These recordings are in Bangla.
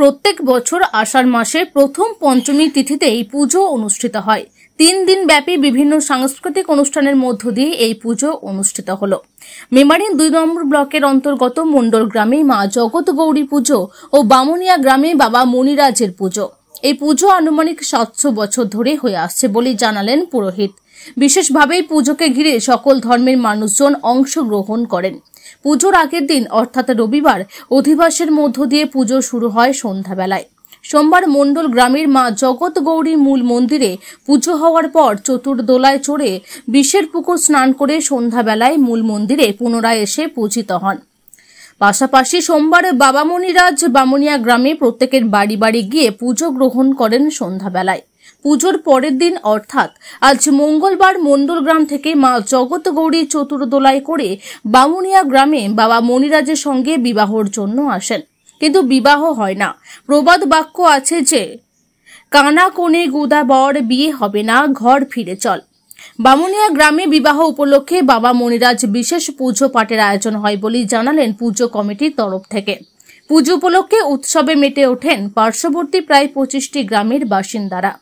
প্রত্যেক বছর আষাঢ় মাসের প্রথম পঞ্চমী তিথিতে এই পুজো অনুষ্ঠিত হয়। 3 দিন ব্যাপী বিভিন্ন সাংস্কৃতিক অনুষ্ঠানের মধ্য দিয়ে এই পুজো অনুষ্ঠিত হল। মেমারি 2 নম্বর ব্লকের অন্তর্গত মন্ডল গ্রামে মা জগৎ গৌরী পুজো ও বামুনিয়া গ্রামে বাবা মণিরাজের পুজো। এই পুজো আনুমানিক 700 বছর ধরে হয়ে আসছে বলে জানালেন পুরোহিত। বিশেষভাবে পুজোকে ঘিরে সকল ধর্মের মানুষজন অংশগ্রহণ করেন। পুজোর আগের দিন অর্থাৎ রবিবার অধিবাসের মধ্য দিয়ে পুজো শুরু হয় সন্ধ্যাবেলায়। সোমবার মন্ডল গ্রামের মা জগৎ গৌরী মূল মন্দিরে পুজো হওয়ার পর চতুর্দোলায় চড়ে বিষের পুকুর স্নান করে সন্ধ্যাবেলায় মূল মন্দিরে পুনরায় এসে পূজিত হন। পাশাপাশি সোমবার বাবা মণিরাজ বামুনিয়া গ্রামে প্রত্যেকের বাড়ি বাড়ি গিয়ে পুজো গ্রহণ করেন সন্ধ্যাবেলায়। পুজোর পরের দিন অর্থাৎ আজ মঙ্গলবার মন্ডল গ্রাম থেকে মা জগৎ গৌরী চতুর্দোলায় করে বামুনিয়া গ্রামে বাবা মণিরাজের সঙ্গে বিবাহর জন্য আসেন, কিন্তু বিবাহ হয় না। প্রবাদ বাক্য আছে যে কানা কোণে গুদা বর, বিয়ে হবে না ঘর ফিরে চল। বামুনিয়া গ্রামে বিবাহ উপলক্ষে বাবা মণিরাজ বিশেষ পুজো পাঠের আয়োজন হয় বলে জানালেন পুজো কমিটির তরফ থেকে। পুজো উপলক্ষে উৎসবে মেতে ওঠেন পার্শ্ববর্তী প্রায় 25টি গ্রামের বাসিন্দারা।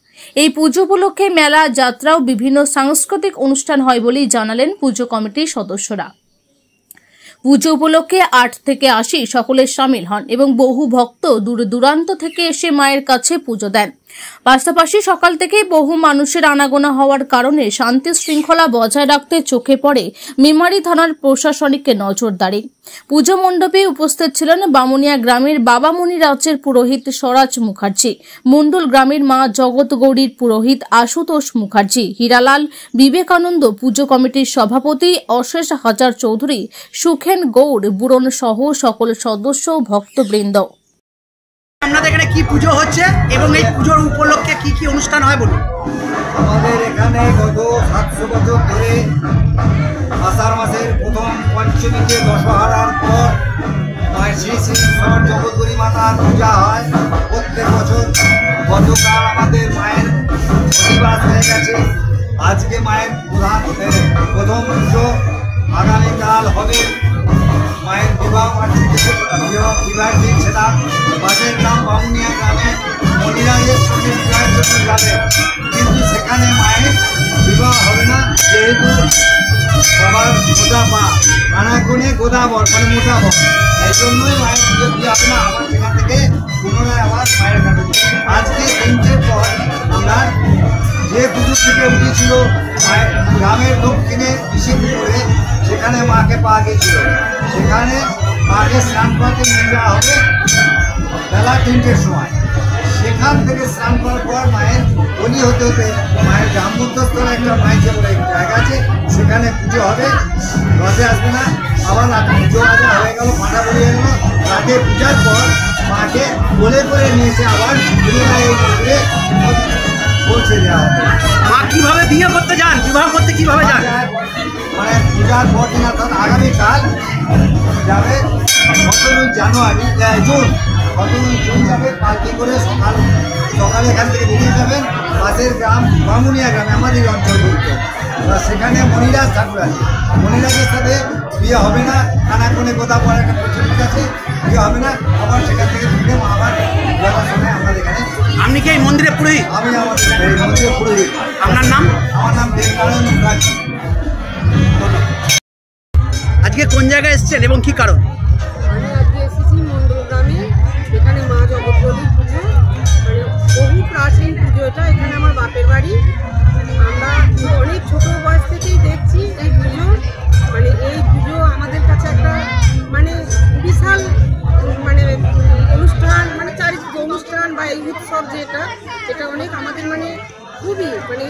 এই পুজো উপলক্ষে মেলা, যাত্রা ও বিভিন্ন সাংস্কৃতিক অনুষ্ঠান হয় বলে জানালেন পুজো কমিটির সদস্যরা। পুজো উপলক্ষে 8 থেকে 80 সকলে সামিল হন এবং বহু ভক্ত দূর দূরান্ত থেকে এসে মায়ের কাছে পুজো দেন। পাশাপাশি সকাল থেকে বহু মানুষের আনাগোনা হওয়ার কারণে শান্তি শৃঙ্খলা বজায় রাখতে চোখে পড়ে মেমারি থানার প্রশাসনিক নজরদারি। পুজো মণ্ডপে উপস্থিত ছিলেন বামুনিয়া গ্রামের বাবা মণিরাজের পুরোহিত স্বরাজ মুখার্জি, মন্ডল গ্রামের মা জগৎ গৌরীর পুরোহিত আশুতোষ মুখার্জি, হীরালাল, বিবেকানন্দ, পুজো কমিটির সভাপতি অশেষ হাজার চৌধুরী, সুখেন গৌড়, বুড়ন সহ সকল সদস্য ও ভক্তবৃন্দ। আপনাদের এখানে কি পুজো হচ্ছে এবং এই পুজোর উপলক্ষে কি কি অনুষ্ঠান হয় বলুন। আমাদের এখানে গত 700 বছর ধরে আষাঢ় মাসের প্রথম পঞ্চমীতে দশহারার পর মায়ের শ্রী শ্রী জগৎ গৌরী মাতার পূজা হয় প্রত্যেক বছর। গতকাল আমাদের মায়ের অধিবাস হয়ে গেছে। আজকে মায়ের প্রথম পুজো, আগামীকাল হবে মায়ের বিবাহের দিন। সেটা পাশের গ্রাম বামুনিয়া গ্রামে মণিরাজের সঙ্গে বিবাহের জন্য যাবে, কিন্তু সেখানে মায়ের বিবাহ হবে না, যেহেতু সবার মোটা পা, কানা কোণে গোদাবর মানে মোটা বর, এই জন্যই মায়ের পুজো দিয়ে হবে না। আবার সেখান থেকে পুনরায় আবার মায়ের কাছে আজকে 3টের পর আমরা যে পুজো থেকে উঠেছিল মায়ের গ্রামের দক্ষিণে বিশে পুকুরে, সেখানে মাকে পাওয়া গিয়েছিল। সেখানে মাকে স্নান করাতে নিয়ে যাওয়া হবে বেলা 3টের সময়। সেখান থেকে স্নান করার পর মায়ের বলি হতে হতে মায়ের গ্রামবন্ধস্থলে একটা মায়ের বলে জায়গা আছে, সেখানে পুজো হবে। রথে আসবে না, আবার রাতে পুজো আজা হয়ে গেল, পাঠা বলি হয়ে গেল। রাতে পূজার পর মাকে বলে করে নিয়েছে আবার পুনরায় এই মন্দিরে পৌঁছে দেওয়া হবে। মা কিভাবে বিয়ে করতে যান, বিবাহ করতে কিভাবে যান? মানে পূজার পর দিন অর্থাৎ আগামীকাল যাবে 15 জানুয়ারি জুন 15 জুন যাবে পালকি করে। সকালে এখান থেকে বেরিয়ে যাবেন পাশের গ্রাম বামুনিয়া গ্রামে, আমাদের অঞ্চলভুক্ত। সেখানে মণিরাজ ঠাকুর আছে, মণিরাজের সাথে বিয়ে হবে না, কানা কোণে গোদা পড়ার একটা প্রচলিত আছে, বিয়ে হবে না। আবার সেখান থেকে ফিরে আবার বেলার সময় আমাদের এখানে। আপনি কি এই মন্দিরে পুরোহিত? আমি আমাদের এই মন্দিরে পুরোহিত। আপনার নাম? আমার নাম বিবেকানন্দ মুখার্জি। আজকে কোন জায়গায় এসেছেন এবং কি কারণ? আমি আজকে এসেছি মন্ডল গ্রামে, এখানে মা জগৎ গৌরীর পুজো, মানে বহু প্রাচীন পুজো এটা। এখানে আমার বাপের বাড়ি। আমরা অনেক ছোট বয়স থেকেই দেখছি এই পুজো। মানে এই পুজো আমাদের কাছে একটা মানে বিশাল মানে অনুষ্ঠান, মানে চারিত্রিক অনুষ্ঠান বা এই উৎসব যেটা, এটা অনেক আমাদের মানে খুবই মানে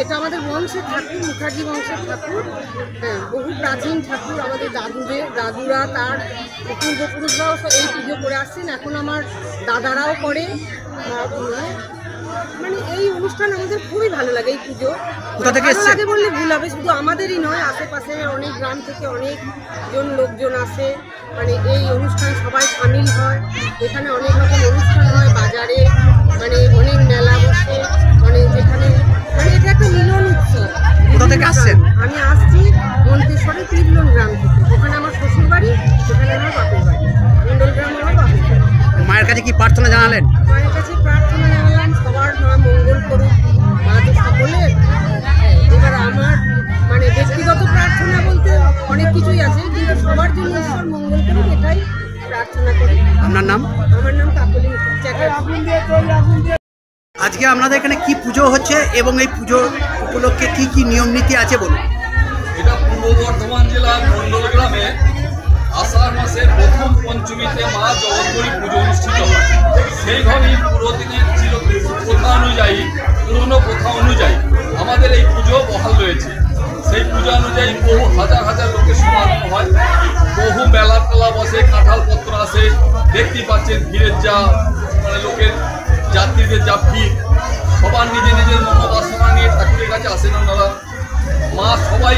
এটা আমাদের বংশের ঠাকুর, মুখার্জি বংশের ঠাকুর। হ্যাঁ, বহু প্রাচীন ঠাকুর। আমাদের দাদুরা তার পূর্বপুরুষরাও এই পুজো করে আসছেন, এখন আমার দাদারাও করে। মানে এই অনুষ্ঠান আমাদের খুবই ভালো লাগে। এই পুজো ভালো লাগে বললে ভুল হবে, শুধু আমাদেরই নয়, আশেপাশে অনেক গ্রাম থেকে অনেকজন লোকজন আসে। মানে এই অনুষ্ঠান সবাই সামিল হয়। এখানে অনেক রকম অনুষ্ঠান হয়, বাজারে মানে অনেক মেলা বসে, মানে যেখানে মানে এটা একটা মিলন উৎসব। কোথা থেকে আসছেন? আমি আসছি মন্তেশ্বরের তিরলন গ্রাম থেকে। ওখানে আমার শ্বশুর বাড়ি, সেখানে আমার বাপের বাড়ি। মন্ডল গ্রাম আমার বাপের বাড়ি। মায়ের কাছে কি প্রার্থনা জানালেন? জানালেন? মায়ের কাছে প্রার্থনা জানালাম সবার মা মঙ্গল করুক, মা তো সকলের। এবার আমার মানে ব্যক্তিগত প্রার্থনা বলতে অনেক কিছুই আছে, কিন্তু সবার জন্য ঈশ্বর মঙ্গল করুক এটাই প্রার্থনা করি। আপনার নাম? আমার নাম কাকলি চ্যাটার্জি। আজকে আপনাদের এখানে কি পুজো হচ্ছে এবং এই পুজো উপলক্ষে কি কি নিয়ম নীতি আছে বলুন? এটা পূর্ব বর্ধমান জেলার মন্ডল গ্রামে আষাঢ় মাসের প্রথম পঞ্চমীতে মা জগদ্ধাত্রী পুজো অনুষ্ঠিত হয়। সেইভাবেই পুরো দিনের ছিল প্রথা অনুযায়ী, পুরনো প্রথা অনুযায়ী আমাদের এই পুজো বহাল রয়েছে। সেই পূজা অনুযায়ী বহু হাজার হাজার লোকের সমাগম হয়, বহু মেলা টেলা বসে, কাঁঠাল পত্র আসে, দেখতেই পাচ্ছেন ভিড়ের যা মানে লোকের যাত্রীদের যা ভিড়। সবার নিজের নিজের মনোবাসনা নিয়ে ঠাকুরের কাছে আসেন ওনারা। মা সবাই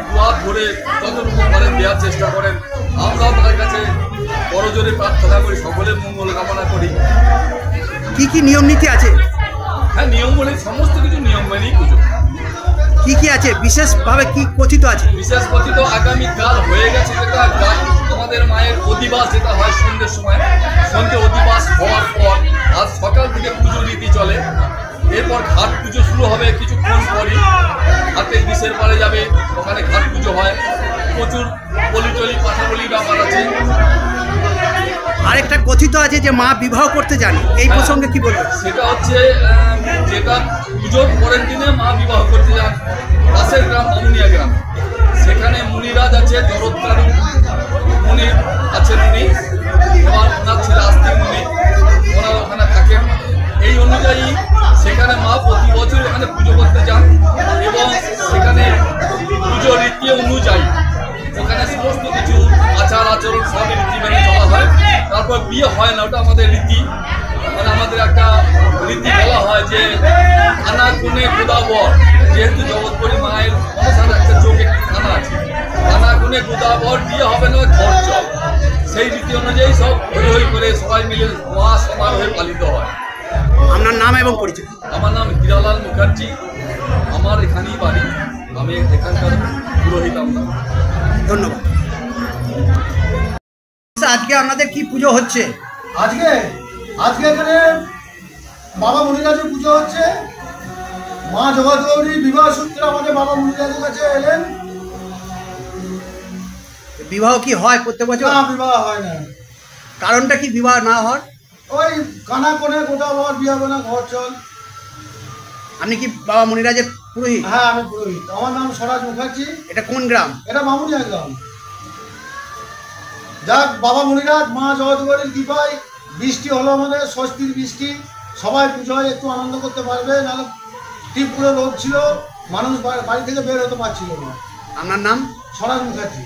দুয়ার ধরে যতটুকু পারেন দেওয়ার চেষ্টা করেন। আমরাও তার কাছে বড় জোরে প্রার্থনা করি, সকলের মঙ্গল কামনা করি। কি কি নিয়ম নীতি আছে? হ্যাঁ, নিয়ম বলে সমস্ত কিছু নিয়ম মেনেই পুজো। কি কি আছে বিশেষভাবে কি কথিত আছে? বিশেষ কথিত আগামীকাল হয়ে গেছে যেটা আমাদের মায়ের অধিবাস, যেটা হয় সন্ধ্যের সময়। সন্ধ্যে অধিবাস হওয়ার পর আজ সকাল থেকে পুজো রীতি চলে। এরপর ঘাট পুজো শুরু হবে কিছুক্ষণ পরই। হাতে বিষের পারে যাবে, ওখানে ঘাট পুজো হয়। প্রচুর বলি টলি পাঠা বলি ব্যাপার আছে। আরেকটা কথিত আছে যে মা বিবাহ করতে যান, এই প্রসঙ্গে কি বলবেন? সেটা হচ্ছে যেটা পুজোর পরের দিনে মা বিবাহ করতে যান পাশের গ্রাম বামুনিয়া গ্রাম। সেখানে মুনিরাজ আছে, জরৎকারু মুনি আছেন উনি, এবং ওনার ছেলে আস্তিক মুনি, ওনারা ওখানে থাকেন। এই অনুযায়ী সেখানে মা প্রতি বছর ওখানে পুজো করতে যান এবং সেখানে পুজো রীতি অনুযায়ী ওখানে সমস্ত কিছু আচার আচরণ সব রীতি মেনে চলা হয়। তারপর বিয়ে হয় না, ওটা আমাদের রীতি, মানে আমাদের একটা রীতি বলা হয় যে খানা কোণে গোদাবর, যেহেতু জগৎপুরী মায়ের অনুসারে একটা চোখ একটি খানা আছে, খানা কোণে গোদাবর বিয়ে হবে না ঘর চল। সেই রীতি অনুযায়ী সব হই হই করে সবাই মিলে মহা সমারোহে পালিত হয়। আপনার নাম এবং পরিচয়? আমার নাম হীরালাল মুখার্জি, আমার এখানেই বাড়ি, আমি এখানকার পুরোহিত। আমরা ধন্যবাদ। আজকে আপনাদের কি পুজো হচ্ছে? আজকে এখানে বাবা মুনিরাজের পুজো হচ্ছে। মা জগদ্ধাত্রী বিবাহ সূত্রে আমাদের বাবা মুনিরাজের কাছে এলেন। বিবাহ কি হয় প্রত্যেক বছর? না, বিবাহ হয় না। কারণটা কি বিবাহ না হওয়ার? ওই কানা কোণে গোটা বর বিয়ে হবে না ঘর চল। আপনি কি বাবা মুনিরাজের পুরোহিত? হ্যাঁ, আমি পুরোহিত। আমার নাম স্বরাজ মুখার্জি। এটা কোন গ্রাম? এটা বামুনিয়া গ্রাম। যাক, বাবা মুনিরাজ মা জগদ্ধাত্রীর কৃপায় বৃষ্টি হলো, আমাদের স্বস্তির বৃষ্টি। সবাই পুজোয় একটু আনন্দ করতে পারবে, নাহলে তীব্র রোদ ছিল, মানুষ বাড়ি থেকে বের হতে পারছিল না। আপনার নাম? স্বরাজ মুখার্জি।